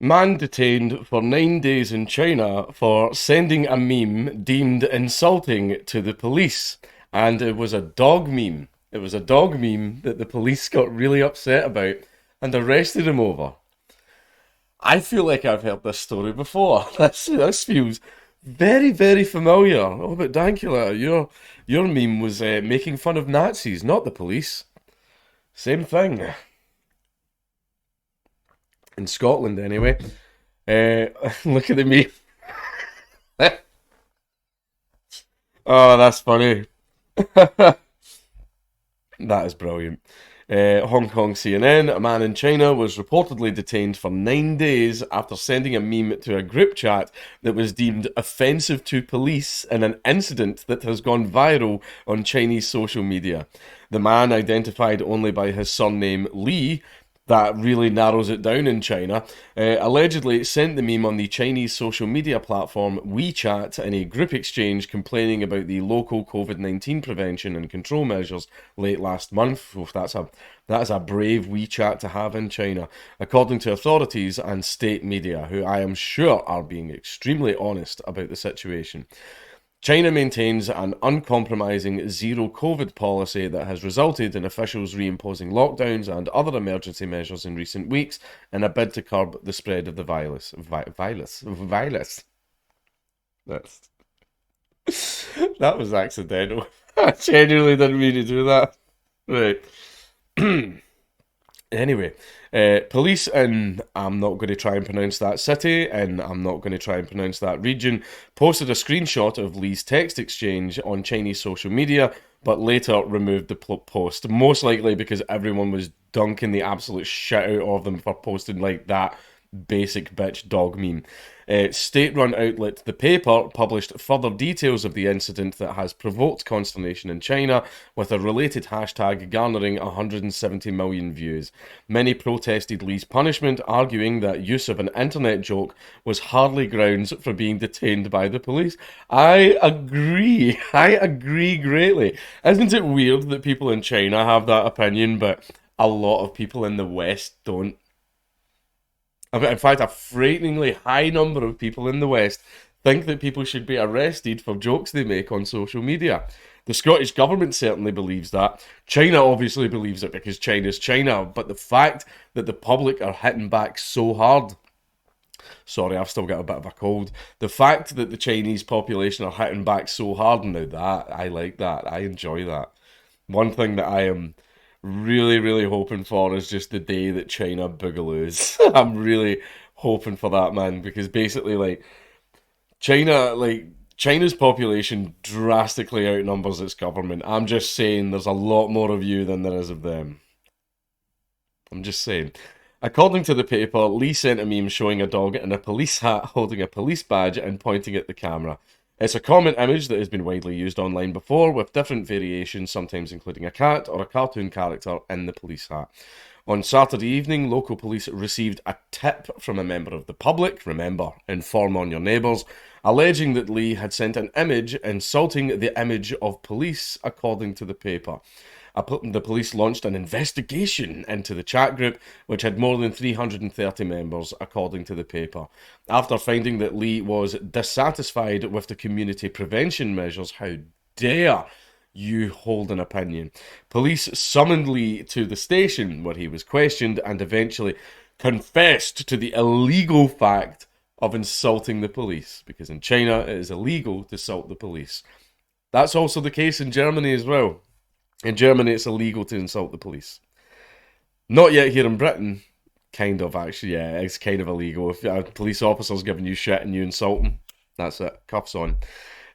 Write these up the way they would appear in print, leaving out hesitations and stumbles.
Man detained for 9 days in China for sending a meme deemed insulting to the police. And it was a dog meme. It was a dog meme that the police got really upset about and arrested him over. I feel like I've heard this story before. This feels very, very familiar. Oh, but Dankula, your meme was making fun of Nazis, not the police. Same thing. In Scotland, anyway. Look at the meme. Oh, that's funny. That is brilliant. Hong Kong CNN, a man in China was reportedly detained for 9 days after sending a meme to a group chat that was deemed offensive to police in an incident that has gone viral on Chinese social media. The man, identified only by his surname Li, that really narrows it down in China, allegedly sent the meme on the Chinese social media platform WeChat in a group exchange complaining about the local COVID-19 prevention and control measures late last month. Oof, that is a brave WeChat to have in China, according to authorities and state media, who I am sure are being extremely honest about the situation. China maintains an uncompromising zero COVID policy that has resulted in officials reimposing lockdowns and other emergency measures in recent weeks in a bid to curb the spread of the virus. Virus. That's, that was accidental. I genuinely didn't mean to do that. Right. Anyway, police in, I'm not going to try and pronounce that city, and I'm not going to try and pronounce that region, posted a screenshot of Lee's text exchange on Chinese social media, but later removed the post. Most likely because everyone was dunking the absolute shit out of them for posting like that basic bitch dog meme. State-run outlet The Paper published further details of the incident that has provoked consternation in China, with a related hashtag garnering 170 million views. Many protested Lee's punishment, arguing that use of an internet joke was hardly grounds for being detained by the police. I agree. I agree greatly. Isn't it weird that people in China have that opinion, but a lot of people in the West don't? In fact, a frighteningly high number of people in the West think that people should be arrested for jokes they make on social media. The Scottish Government certainly believes that. China obviously believes it because China's China. But the fact that the public are hitting back so hard. Sorry, I've still got a bit of a cold. The fact that the Chinese population are hitting back so hard now, that I like that. I enjoy that. One thing that I am really, really hoping for is just the day that China boogaloos. I'm really hoping for that, man, because basically, China's population drastically outnumbers its government. I'm just saying there's a lot more of you than there is of them. I'm just saying. According to the paper, Lee sent a meme showing a dog in a police hat holding a police badge and pointing at the camera. It's a common image that has been widely used online before, with different variations, sometimes including a cat or a cartoon character in the police hat. On Saturday evening, local police received a tip from a member of the public, remember, inform on your neighbours, alleging that Lee had sent an image insulting the image of police, according to the paper. The police launched an investigation into the chat group, which had more than 330 members, according to the paper. After finding that Lee was dissatisfied with the community prevention measures, how dare you hold an opinion? Police summoned Lee to the station where he was questioned and eventually confessed to the illegal fact of insulting the police, because in China it is illegal to insult the police. That's also the case in Germany as well. In Germany, it's illegal to insult the police. Not yet here in Britain. Kind of, actually, yeah, it's kind of illegal. If a police officer's giving you shit and you insult them, that's it. Cuffs on.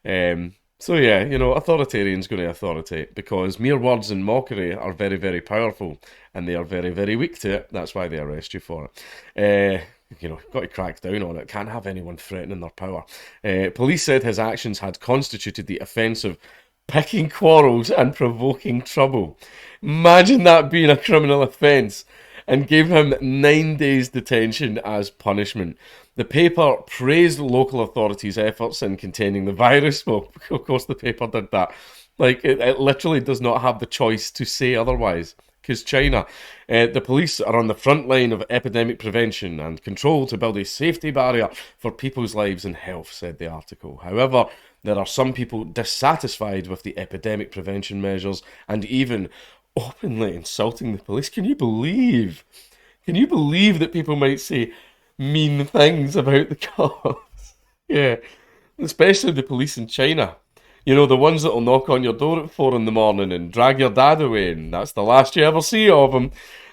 So yeah, authoritarian's going to authoritate, because mere words and mockery are very, very powerful, and they are very, very weak to it. That's why they arrest you for it. Got to crack down on it. Can't have anyone threatening their power. Police said his actions had constituted the offence of picking quarrels and provoking trouble. Imagine that being a criminal offence, and gave him 9 days detention as punishment. The paper praised local authorities' efforts in containing the virus. Well, of course the paper did that. It literally does not have the choice to say otherwise. because China. The police are on the front line of epidemic prevention and control to build a safety barrier for people's lives and health, said the article. However, there are some people dissatisfied with the epidemic prevention measures and even openly insulting the police. Can you believe? Can you believe that people might say mean things about the cops? Yeah, especially the police in China. You know, the ones that'll knock on your door at 4 in the morning and drag your dad away, and that's the last you ever see of him.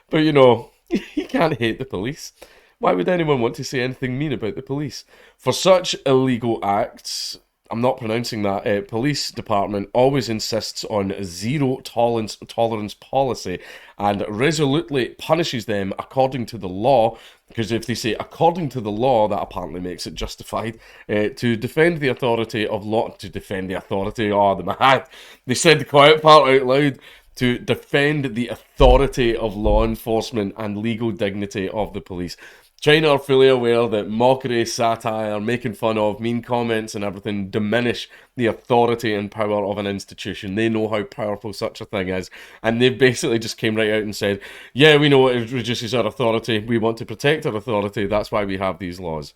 But you know, you can't hate the police. Why would anyone want to say anything mean about the police? For such illegal acts, I'm not pronouncing that, police department always insists on zero tolerance policy and resolutely punishes them according to the law, because if they say according to the law, that apparently makes it justified, to defend the authority of law, to defend the authority, oh, the man, they said the quiet part out loud, to defend the authority of law enforcement and legal dignity of the police. China are fully aware that mockery, satire, making fun of, mean comments and everything diminish the authority and power of an institution. They know how powerful such a thing is. And they basically just came right out and said, yeah, we know it reduces our authority. We want to protect our authority. That's why we have these laws.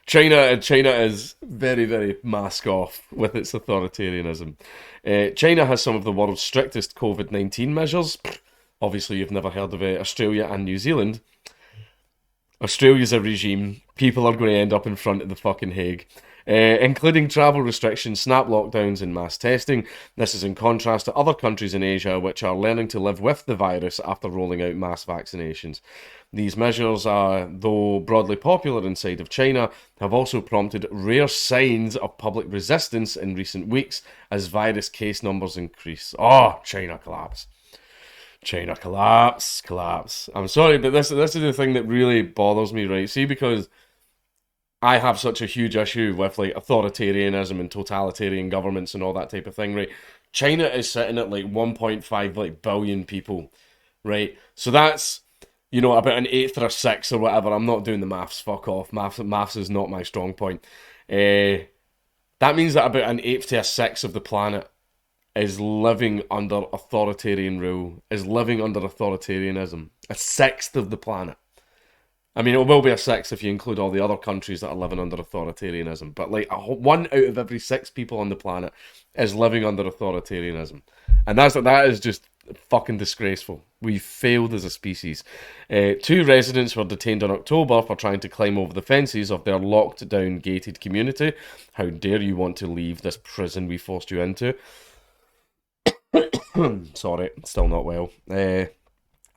China is very, very mask off with its authoritarianism. China has some of the world's strictest COVID-19 measures. Obviously, you've never heard of Australia and New Zealand. Australia's a regime. People are going to end up in front of the fucking Hague. Including travel restrictions, snap lockdowns and mass testing. This is in contrast to other countries in Asia which are learning to live with the virus after rolling out mass vaccinations. These measures, though broadly popular inside of China, have also prompted rare signs of public resistance in recent weeks as virus case numbers increase. Oh, China collapse. China collapse. I'm sorry, but this is the thing that really bothers me, right? See, because I have such a huge issue with like authoritarianism and totalitarian governments and all that type of thing, right? China is sitting at like 1.5 like billion people, right? So that's, you know, about an eighth or a sixth or whatever. I'm not doing the maths. Fuck off. Maths is not my strong point. That means that about an eighth to a sixth of the planet is living under authoritarian rule, is living under authoritarianism. A sixth of the planet. I mean, it will be a sixth if you include all the other countries that are living under authoritarianism. But like 1 out of every 6 people on the planet is living under authoritarianism. And that is just fucking disgraceful. We failed as a species. 2 residents were detained in October for trying to climb over the fences of their locked down gated community. How dare you want to leave this prison we forced you into? Sorry, still not well.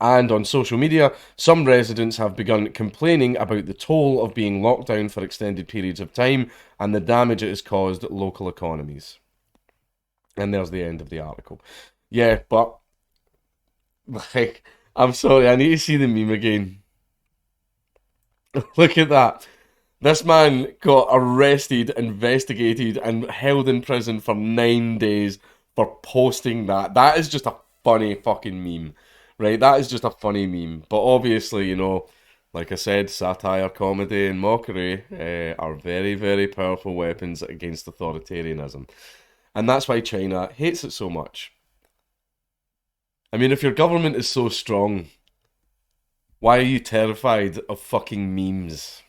And on social media, some residents have begun complaining about the toll of being locked down for extended periods of time and the damage it has caused local economies. And there's the end of the article. Yeah, but like, I'm sorry, I need to see the meme again. Look at that. This man got arrested, investigated, and held in prison for 9 days for posting that. That is just a funny fucking meme, right? That is just a funny meme. But obviously, you know, like I said, satire, comedy, and mockery are very, very powerful weapons against authoritarianism. And that's why China hates it so much. I mean, if your government is so strong, why are you terrified of fucking memes?